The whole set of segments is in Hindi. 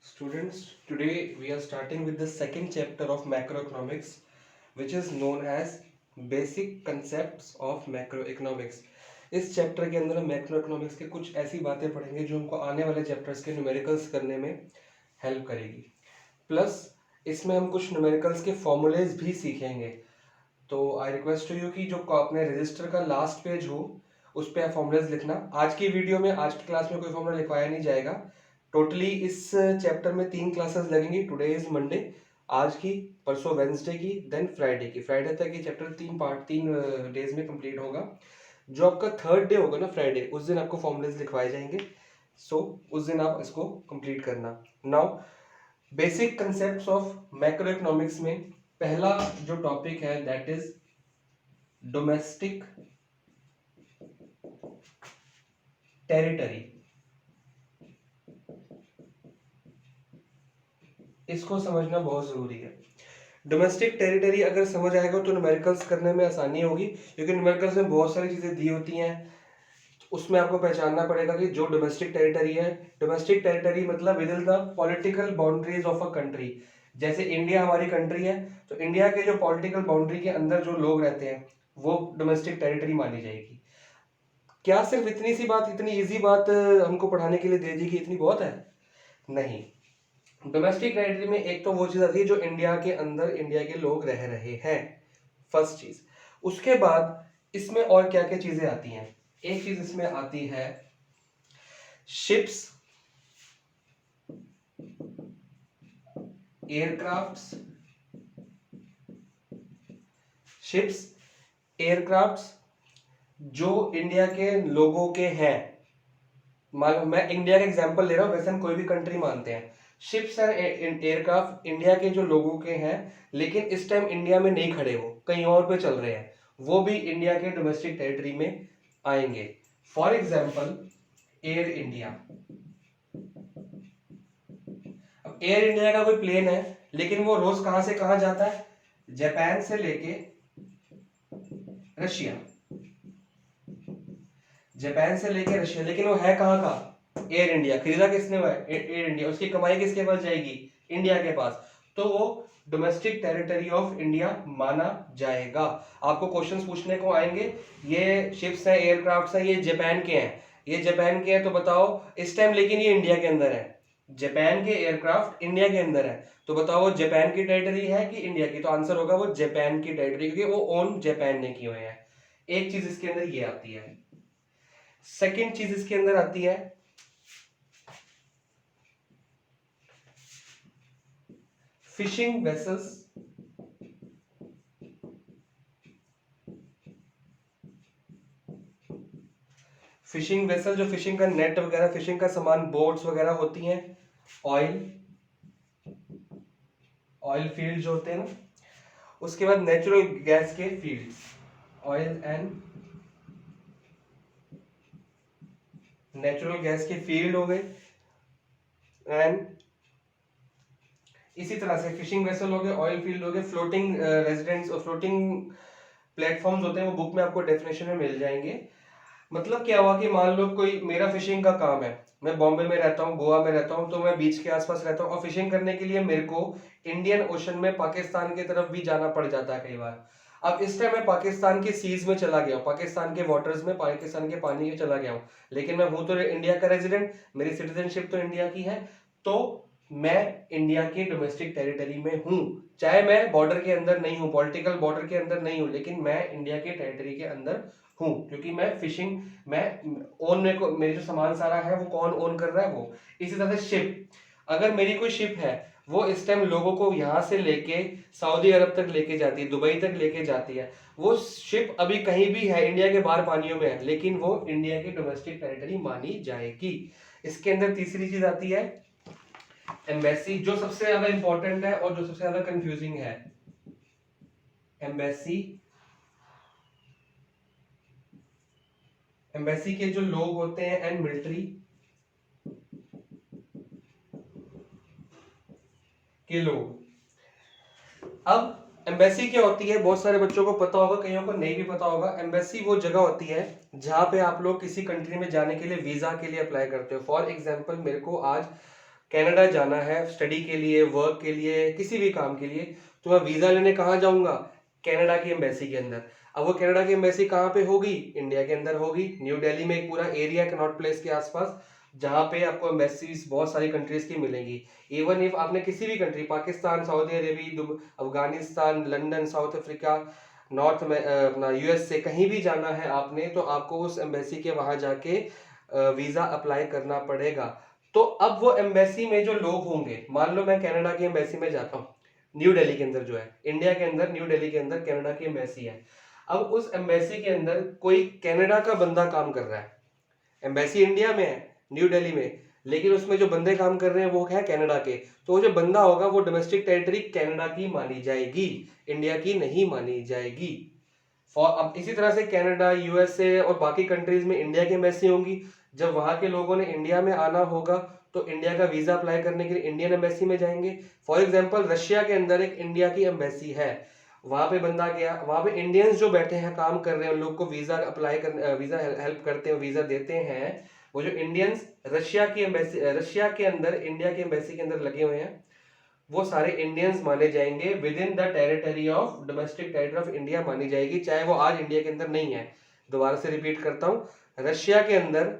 Students, today we are starting with the second chapter of macroeconomics, which is known as basic concepts of macroeconomics. इस चैप्टर के अंदर हम मैक्रो इकोनॉमिक्स के कुछ ऐसी बातें पढ़ेंगे जो हमको आने वाले चैप्टर्स के न्यूमेरिकल्स करने में हेल्प करेगी। प्लस इसमें हम कुछ न्यूमेरिकल्स के फॉर्मूलेज भी सीखेंगे। तो आई रिक्वेस्ट टू यू कि जो अपने रजिस्टर का लास्ट पेज हो उस पर फॉर्मूलेज लिखना। आज की वीडियो में, आज की क्लास में कोई फॉर्मूला लिखवाया नहीं जाएगा। टोटली इस चैप्टर में 3 क्लासेस लगेंगी। टुडे इज मंडे, आज की, परसों वेंसडे की, देन फ्राइडे की। फ्राइडे तक ये चैप्टर 3 डेज में कंप्लीट होगा। जो आपका थर्ड डे होगा ना, फ्राइडे, उस दिन आपको फॉर्मूलेज लिखवाए जाएंगे। सो उस दिन आप इसको कंप्लीट करना। Now basic concepts of macro economics में पहला जो टॉपिक है दैट इज डोमेस्टिक टेरिटरी। इसको समझना बहुत जरूरी है। डोमेस्टिक टेरिटरी अगर समझ आएगा तो न्यूमेरिकल्स करने में आसानी होगी, क्योंकि न्यूमेरिकल्स में बहुत सारी चीजें दी होती हैं। उसमें आपको पहचानना पड़ेगा कि जो डोमेस्टिक टेरिटरी है, डोमेस्टिक टेरिटरी मतलब with in the political boundaries of a country. जैसे इंडिया हमारी कंट्री है, तो इंडिया के जो पॉलिटिकल बाउंड्री के अंदर जो लोग रहते हैं वो डोमेस्टिक टेरिटरी मानी जाएगी। क्या सिर्फ इतनी सी बात, इतनी इजी बात हमको पढ़ाने के लिए दे दी कि इतनी बहुत है? नहीं। डोमेस्टिक टेरिटरी में एक तो वो चीज आती है जो इंडिया के अंदर इंडिया के लोग रह रहे हैं, फर्स्ट चीज। उसके बाद इसमें और क्या क्या चीजें आती हैं? एक चीज इसमें आती है शिप्स, एयरक्राफ्ट्स, शिप्स, एयरक्राफ्ट्स जो इंडिया के लोगों के हैं। मैं इंडिया का एग्जांपल ले रहा हूं, वैसे हम कोई भी कंट्री मानते हैं। शिप्स एंड एयरक्राफ्ट इंडिया के जो लोगों के हैं, लेकिन इस टाइम इंडिया में नहीं खड़े, वो कहीं और पे चल रहे हैं, वो भी इंडिया के डोमेस्टिक टेरिटरी में आएंगे। For example air India. अब एयर इंडिया का कोई प्लेन है, लेकिन वो रोज कहां से कहां जाता है? जापान से लेके रशिया, जापान से लेके रशिया, लेकिन वो है कहां का? Air India. खरीदा किसने हुआ है? Air India. उसकी कमाई किसके पास जाएगी? इंडिया के पास। तो वो डोमेस्टिक टेरिटरी ऑफ इंडिया माना जाएगा। आपको क्वेश्चंस पूछने को आएंगे, ये शिप्स है, एयरक्राफ्ट्स है, ये जापान के हैं, ये जापान के हैं, तो बताओ इस टाइम, लेकिन ये इंडिया के अंदर है। जापान के एयरक्राफ्ट इंडिया के अंदर है, तो बताओ वो जापान की टेरिटरी है कि इंडिया की? तो आंसर होगा वो जापान की टेरिटरी, क्योंकि वो ओन जापान ने किए हुए हैं। एक चीज इसके अंदर ये आती है। सेकेंड चीज इसके अंदर आती है फिशिंग वेसल्स। फिशिंग वेसल जो फिशिंग का नेट वगैरह, फिशिंग का सामान, बोट्स वगैरह होती हैं। ऑयल, ऑयल फील्ड जो होते हैं ना। उसके बाद नेचुरल गैस के fields, oil and natural gas के फील्ड हो गए। एंड इसी तरह से फिशिंग वेसल हो गए, ऑयल फील्ड हो गए, फ्लोटिंग रेजिडेंट्स और फ्लोटिंग प्लेटफॉर्म्स होते हैं, वो बुक में आपको डेफिनेशन में मिल जाएंगे। मतलब क्या हुआ कि मान लो कोई, मेरा फिशिंग का काम है, मैं बॉम्बे में रहता हूँ, गोवा में रहता हूँ, तो मैं बीच के आसपास रहता हूँ, और फिशिंग करने के लिए मेरे को इंडियन ओशन में पाकिस्तान की तरफ भी जाना पड़ जाता है कई बार। अब इस टाइम मैं पाकिस्तान के सीज में चला गया हूँ, पाकिस्तान के वाटर्स में, पाकिस्तान के पानी में चला गया हूँ, लेकिन मैं हूं तो इंडिया का रेजिडेंट, मेरी सिटीजनशिप तो इंडिया की है, तो मैं इंडिया के डोमेस्टिक टेरिटरी में हूं। चाहे मैं बॉर्डर के अंदर नहीं हूं, पॉलिटिकल बॉर्डर के अंदर नहीं हूं, लेकिन मैं इंडिया के टेरिटरी के अंदर हूं, क्योंकि मैं फिशिंग, मैं ओन, मेरे को, मेरे जो सामान सारा है वो कौन ओन कर रहा है? वो। इसी तरह से शिप, अगर मेरी कोई शिप है, वो इस टाइम लोगों को यहां से लेके सऊदी अरब तक लेके जाती है, दुबई तक लेके जाती है, वो शिप अभी कहीं भी है, इंडिया के बाहर पानियों में है, लेकिन वो इंडिया की डोमेस्टिक टेरिटरी मानी जाएगी। इसके अंदर तीसरी चीज आती है एम्बेसी, जो सबसे ज्यादा इंपॉर्टेंट है और जो सबसे ज्यादा कंफ्यूजिंग है। एम्बेसी, एम्बेसी के जो लोग होते हैं एंड मिलिट्री के लोग। अब एम्बेसी क्या होती है, बहुत सारे बच्चों को पता होगा, कईयों को नहीं भी पता होगा। एम्बेसी वो जगह होती है जहां पे आप लोग किसी कंट्री में जाने के लिए वीजा के लिए अप्लाई करते हो। फॉर एग्जांपल, मेरे को आज कनाडा जाना है स्टडी के लिए, वर्क के लिए, किसी भी काम के लिए, तो मैं वीजा लेने कहाँ जाऊंगा? कनाडा की एम्बेसी के अंदर। अब वो कनाडा की एम्बेसी कहाँ पे होगी? इंडिया के अंदर होगी। न्यू दिल्ली में एक पूरा एरिया कनॉट प्लेस के आसपास, जहाँ पे आपको एम्बेसीज बहुत सारी कंट्रीज की मिलेंगी। इवन इफ आपने किसी भी country, Pakistan, Saudi Arabia, Afghanistan, London, south Africa, north में अपना यूएस से कहीं भी जाना है आपने, तो आपको उस एम्बेसी के वहां जाके वीजा अप्लाई करना पड़ेगा। तो अब वो एम्बेसी में जो लोग होंगे, मान लो मैं कनाडा की एम्बेसी में जाता हूँ, न्यू दिल्ली के अंदर जो है, इंडिया के अंदर न्यू दिल्ली के अंदर कनाडा की एम्बेसी है। अब उस एम्बेसी के अंदर कोई कनाडा का बंदा काम कर रहा है, एम्बेसी इंडिया में है, न्यू दिल्ली में, लेकिन उसमें जो बंदे काम कर रहे हैं वो है कनाडा के, तो वो जो बंदा होगा वो डोमेस्टिक टेरिटरी कनाडा की मानी जाएगी, इंडिया की नहीं मानी जाएगी। फॉर अब इसी तरह से कनाडा, यूएसए और बाकी कंट्रीज में इंडिया की एम्बेसी होंगी। जब वहां के लोगों ने इंडिया में आना होगा तो इंडिया का वीजा अप्लाई करने के लिए इंडियन एम्बेसी में जाएंगे। फॉर एग्जांपल रशिया के अंदर एक इंडिया की एम्बेसी है, वहां पे बंदा गया, वहां पे इंडियंस जो बैठे हैं काम कर रहे हैं, उन लोग को वीजा अप्लाई कर, वीजा हेल्प करते हैं, वीजा देते हैं। वो जो इंडियंस रशिया की एम्बेसी, रशिया के अंदर इंडिया की एम्बेसी के अंदर लगे हुए हैं, वो सारे इंडियंस माने जाएंगे, with in the territory of domestic territory of India मानी जाएगी, चाहे वो आज इंडिया के अंदर नहीं है। दोबारा से रिपीट करता हूं, रशिया के अंदर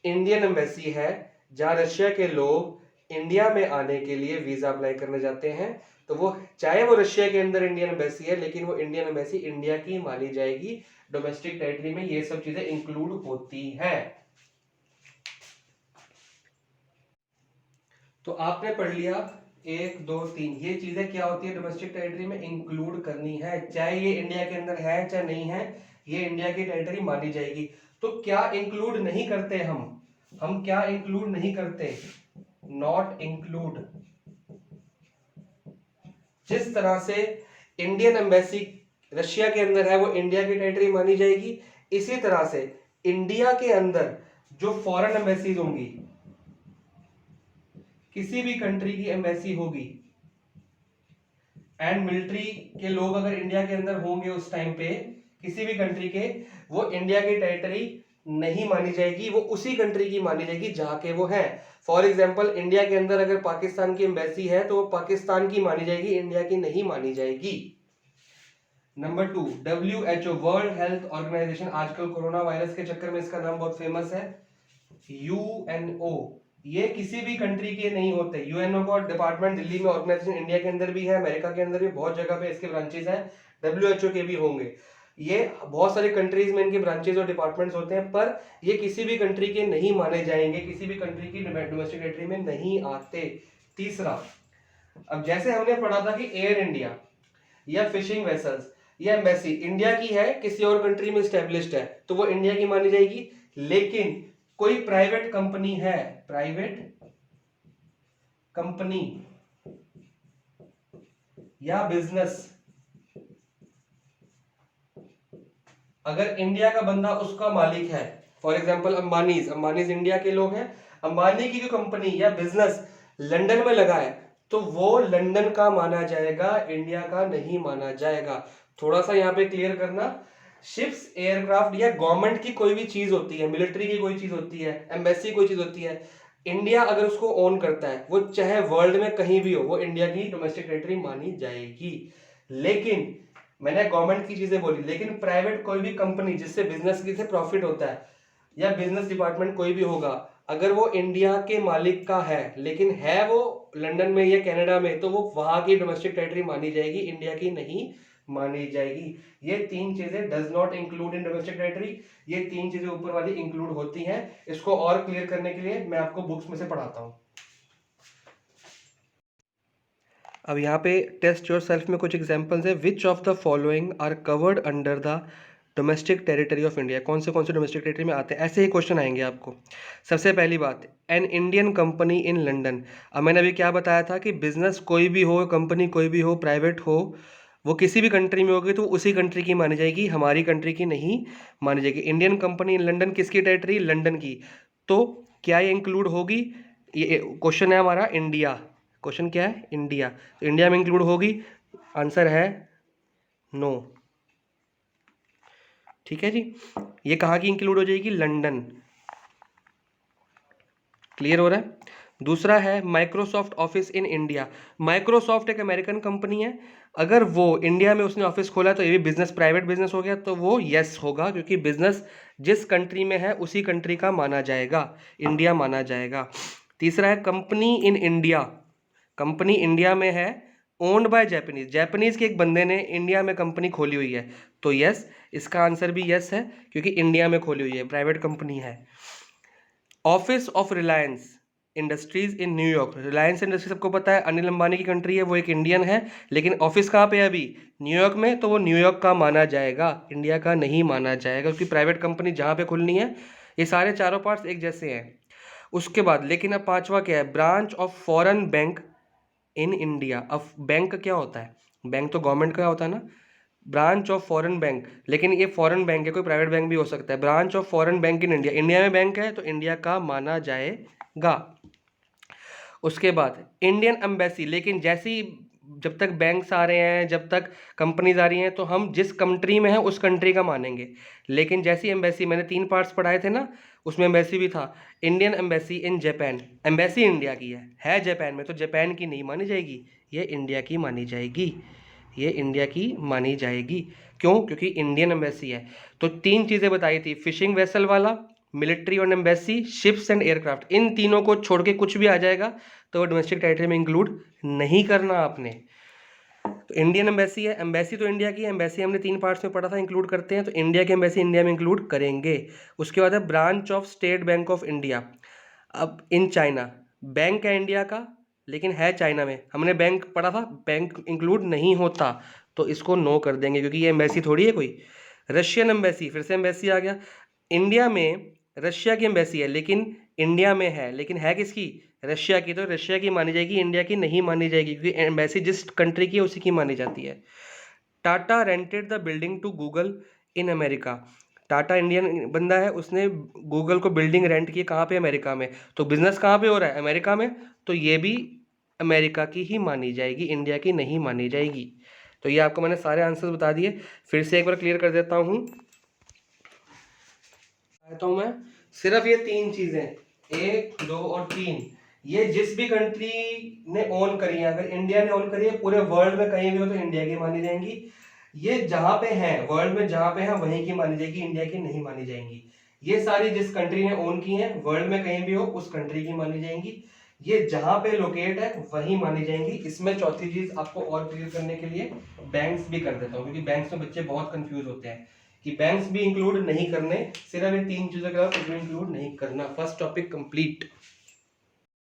इंडियन एम्बेसी है, जहां रशिया के लोग इंडिया में आने के लिए वीजा अप्लाई करने जाते हैं, तो वो चाहे वो रशिया के अंदर इंडियन एम्बेसी है, लेकिन वो इंडियन एम्बेसी इंडिया की मानी जाएगी। डोमेस्टिक टेरिटरी में ये सब चीजें इंक्लूड होती हैं। तो आपने पढ़ लिया 1 2 3, ये चीजें क्या होती है डोमेस्टिक टेरिटरी में इंक्लूड करनी है, चाहे ये इंडिया के अंदर है चाहे नहीं है, ये इंडिया की टेरिटरी मानी जाएगी। तो क्या इंक्लूड नहीं करते हम क्या इंक्लूड नहीं करते? Not include. जिस तरह से इंडियन एम्बेसी रशिया के अंदर है वो इंडिया की टेरिटरी मानी जाएगी, इसी तरह से इंडिया के अंदर जो फॉरेन एम्बेसीज होंगी, किसी भी कंट्री की एम्बेसी होगी, एंड मिलिट्री के लोग अगर इंडिया के अंदर होंगे उस टाइम पे किसी भी कंट्री के, वो इंडिया की टेरिटरी नहीं मानी जाएगी, वो उसी कंट्री की मानी जाएगी जहां के वो है। फॉर एग्जांपल इंडिया के अंदर अगर पाकिस्तान की एम्बेसी है तो वो पाकिस्तान की मानी जाएगी, इंडिया की नहीं मानी जाएगी। Number 2, WHO World Health Organization, आजकल कोरोना वायरस के चक्कर में इसका नाम बहुत फेमस है, यूएनओ। ये किसी भी कंट्री के नहीं होते। यूएनओ का डिपार्टमेंट दिल्ली में, ऑर्गेनाइजेशन इंडिया के अंदर भी है, अमेरिका के अंदर भी बहुत जगह पे इसके ब्रांचेस हैं, डब्ल्यूएचओ के भी होंगे। ये बहुत सारी कंट्रीज में इनके ब्रांचेस और डिपार्टमेंट्स होते हैं, पर ये किसी भी कंट्री के नहीं माने जाएंगे, किसी भी कंट्री की डोमेस्टिक टेरिटरी में नहीं आते। तीसरा, अब जैसे हमने पढ़ा था कि एयर इंडिया या फिशिंग वेसल्स या एम्बेसी इंडिया की है, किसी और कंट्री में स्टैब्लिश्ड है, तो वो इंडिया की मानी जाएगी। लेकिन कोई प्राइवेट कंपनी है, प्राइवेट कंपनी या बिजनेस, अगर इंडिया का बंदा उसका मालिक है, फॉर एग्जांपल अंबानीज इंडिया के लोग हैं, अंबानी की जो कंपनी या बिजनेस लंदन में लगा है, तो वो लंदन का माना जाएगा, इंडिया का नहीं माना जाएगा। थोड़ा सा यहाँ पे क्लियर करना, शिप्स, एयरक्राफ्ट या गवर्नमेंट की कोई भी चीज होती है, मिलिट्री की कोई चीज होती है, एम्बेसी कोई चीज होती है, इंडिया अगर उसको ओन करता है, वो चाहे वर्ल्ड में कहीं भी हो, वो इंडिया की डोमेस्टिक टेरिटरी मानी जाएगी। लेकिन मैंने गवर्नमेंट की चीजें बोली, लेकिन प्राइवेट कोई भी कंपनी जिससे बिजनेस की से प्रॉफिट होता है या बिजनेस डिपार्टमेंट कोई भी होगा, अगर वो इंडिया के मालिक का है लेकिन है वो लंदन में या कनाडा में, तो वो वहां की डोमेस्टिक टेरिटरी मानी जाएगी, इंडिया की नहीं मानी जाएगी। ये तीन चीजें does not include in domestic territory, ये तीन चीजें ऊपर वाली इंक्लूड होती हैं। इसको और क्लियर करने के लिए मैं आपको बुक्स में से पढ़ाता हूं। अब यहाँ पे टेस्ट योर सेल्फ में कुछ एग्जाम्पल्स है, which of the following are covered under the domestic territory of India, कौन से डोमेस्टिक टेरिटरी में आते हैं, ऐसे ही क्वेश्चन आएंगे आपको। सबसे पहली बात, an Indian company in London. अब मैंने अभी क्या बताया था कि बिजनेस कोई भी हो, कंपनी कोई भी हो, प्राइवेट हो, वो किसी भी कंट्री में होगी तो उसी कंट्री की मानी जाएगी, हमारी कंट्री की नहीं मानी जाएगी। इंडियन कंपनी इन लंदन किसकी टेरिटरी? लंदन की। तो क्या ये इंक्लूड होगी? ये क्वेश्चन है हमारा इंडिया, क्वेश्चन क्या है? इंडिया, तो इंडिया में इंक्लूड होगी, आंसर है नो। ठीक है जी, ये कहाँ की इंक्लूड हो जाएगी? लंदन। क्लियर हो रहा है? दूसरा है Microsoft office in India. Microsoft एक अमेरिकन कंपनी है, अगर वो इंडिया में उसने ऑफिस खोला तो ये भी बिजनेस, प्राइवेट बिजनेस हो गया, तो वो यस होगा, क्योंकि बिजनेस जिस कंट्री में है उसी कंट्री का माना जाएगा, इंडिया माना जाएगा। तीसरा है company in India. Company India में है, ओन्ड बाय जैपनीज, जैपनीज के एक बंदे ने इंडिया में कंपनी खोली हुई है, तो यस, इसका आंसर भी यस है, क्योंकि इंडिया में खोली हुई है, प्राइवेट कंपनी है। Office of Reliance industries in New York. Reliance industries सबको पता है अनिल अंबानी की कंट्री है, वो एक इंडियन है, लेकिन ऑफिस कहाँ पे है अभी, न्यूयॉर्क में, तो वो न्यूयॉर्क का माना जाएगा, इंडिया का नहीं माना जाएगा, क्योंकि प्राइवेट कंपनी जहाँ पे खुलनी है। ये सारे चारों पार्ट्स एक जैसे हैं। उसके बाद लेकिन अब पांचवा क्या है, branch of foreign bank in India. अब बैंक क्या होता है, बैंक तो गवर्नमेंट का होता है ना, ब्रांच ऑफ फॉरेन बैंक, लेकिन ये फॉरेन बैंक है, कोई प्राइवेट बैंक भी हो सकता है। Branch of foreign bank in India, India में बैंक है तो इंडिया का माना जाएगा। उसके बाद इंडियन एम्बेसी, लेकिन जैसी जब तक बैंक्स आ रहे हैं, जब तक कंपनीज आ रही हैं, तो हम जिस कंट्री में हैं उस कंट्री का मानेंगे। लेकिन जैसी एम्बेसी, मैंने 3 पार्ट्स पढ़ाए थे ना, उसमें एम्बेसी भी था। Indian embassy in Japan, embassy India की है जापान में, तो जापान की नहीं मानी जाएगी, ये इंडिया की मानी जाएगी, ये इंडिया की मानी जाएगी। क्यों? क्योंकि इंडियन एम्बेसी है। तो 3 चीज़ें बताई थी, फिशिंग वेसल वाला, मिलिट्री और एम्बेसी, शिप्स एंड एयरक्राफ्ट, इन तीनों को छोड़ के कुछ भी आ जाएगा तो वो डोमेस्टिक टेरिटरी में इंक्लूड नहीं करना आपने। तो इंडियन एम्बेसी है, एम्बेसी तो इंडिया की है, एम्बेसी हमने 3 पार्ट्स में पढ़ा था, इंक्लूड करते हैं, तो इंडिया की एम्बेसी इंडिया में इंक्लूड करेंगे। उसके बाद है branch of state bank of India. अब इन चाइना, बैंक है इंडिया का लेकिन है चाइना में, हमने बैंक पढ़ा था, बैंक इंक्लूड नहीं होता, तो इसको नो कर देंगे, क्योंकि ये एम्बेसी थोड़ी है कोई। रशियन एम्बेसी, फिर से एम्बेसी आ गया, इंडिया में रशिया की एम्बेसी है, लेकिन इंडिया में है, लेकिन है किसकी, रशिया की, तो रशिया की मानी जाएगी, इंडिया की नहीं मानी जाएगी, क्योंकि एम्बेसी जिस कंट्री की है उसी की मानी जाती है। Tata rented the building to Google in America. Tata Indian बंदा है, उसने गूगल को बिल्डिंग रेंट की, कहाँ पे, अमेरिका में, तो बिजनेस कहाँ पे हो रहा है, अमेरिका में, तो ये भी अमेरिका की ही मानी जाएगी, इंडिया की नहीं मानी जाएगी। तो ये आपको मैंने सारे आंसर्स बता दिए, फिर से एक बार क्लियर कर देता हूँ। कहता हूँ मैं, सिर्फ ये 3 चीजें, 1, 2 और 3, ये जिस भी कंट्री ने ओन करी है, अगर इंडिया ने ओन करी है, पूरे वर्ल्ड में कहीं भी हो तो इंडिया की मानी जाएंगी। ये जहां पे है वर्ल्ड में, जहां पे है वहीं की मानी जाएगी, इंडिया की नहीं मानी जाएंगी। ये सारी जिस कंट्री ने ओन की है वर्ल्ड में कहीं भी हो उस कंट्री की मानी जाएंगी। ये जहां पे लोकेट है वहीं मानी जाएंगी। इसमें चौथी चीज आपको और क्लियर करने के लिए बैंक्स भी कर देता हूँ, क्योंकि बैंक्स में बच्चे बहुत कंफ्यूज होते हैं कि बैंक्स भी इंक्लूड नहीं करने, सिर्फ ये 3 चीजों के अलावा कुछ भी इंक्लूड नहीं करना। First topic complete.